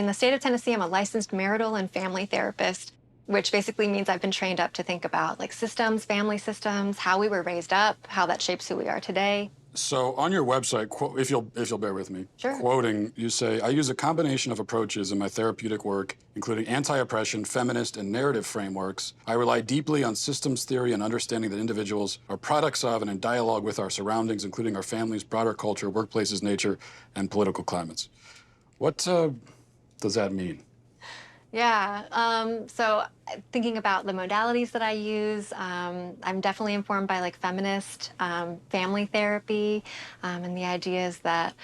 in the state of Tennessee, I'm a licensed marital and family therapist, which basically means I've been trained up to think about like systems, family systems, how we were raised up, how that shapes who we are today. So on your website, if you'll bear with me, Sure. quoting, you say, I use a combination of approaches in my therapeutic work, including anti-oppression, feminist, and narrative frameworks. I rely deeply on systems theory and understanding that individuals are products of and in dialogue with our surroundings, including our families, broader culture, workplaces, nature, and political climates. What does that mean? Yeah, so thinking about the modalities that I use, I'm definitely informed by like feminist family therapy, and the idea is that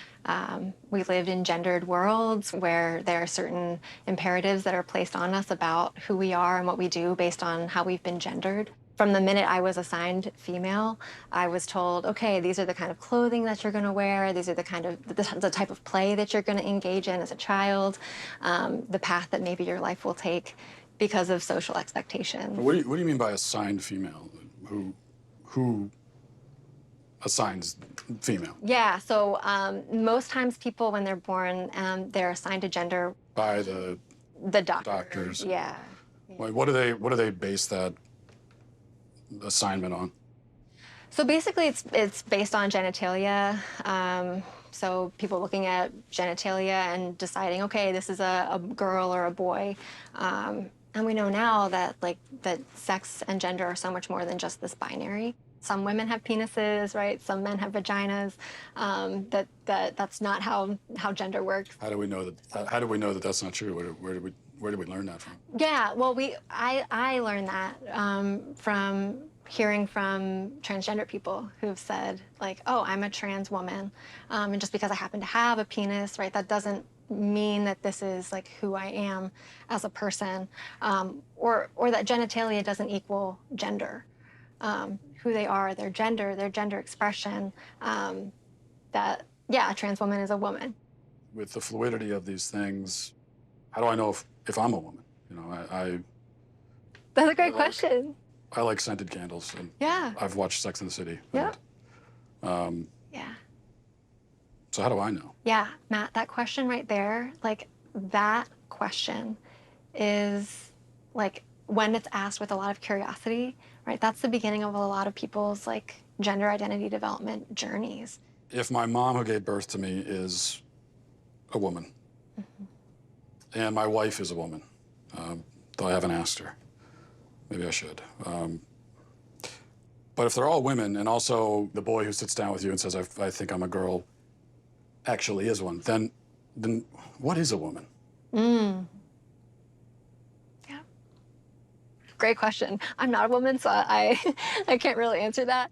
we live in gendered worlds where there are certain imperatives that are placed on us about who we are and what we do based on how we've been gendered. From the minute I was assigned female, I was told, okay, these are the kind of clothing that you're gonna wear, these are the kind of, the type of play that you're gonna engage in as a child, the path that maybe your life will take because of social expectations. What do you mean by assigned female? Who assigns female? Yeah, so most times people, when they're born, they're assigned a gender. By the doctors. Yeah. Like, what do they base that assignment on? So basically, it's based on genitalia. So people looking at genitalia and deciding, okay, this is a girl or a boy. And we know now that that sex and gender are so much more than just this binary. Some women have penises, right? Some men have vaginas. That's not how gender works. How do we know that? How do we know that that's not true? Where did we learn that from? Yeah, well, I learned that from hearing from transgender people who've said, like, oh, I'm a trans woman, and just because I happen to have a penis, right, that doesn't mean that this is like who I am as a person, or that genitalia doesn't equal gender. Who they are, their gender expression, that, yeah, a trans woman is a woman. With the fluidity of these things, how do I know if I'm a woman? You know, That's a great question. I like scented candles, and Yeah. I've watched Sex and the City. Yeah. And, Yeah. so how do I know? Yeah, Matt, that question right there, like that question is like when it's asked with a lot of curiosity, right? That's the beginning of a lot of people's like gender identity development journeys. If my mom who gave birth to me is a woman, and my wife is a woman, though I haven't asked her, maybe I should. But if they're all women, and also the boy who sits down with you and says, I think I'm a girl, actually is one, then what is a woman? Yeah. Great question. I'm not a woman, so I can't really answer that.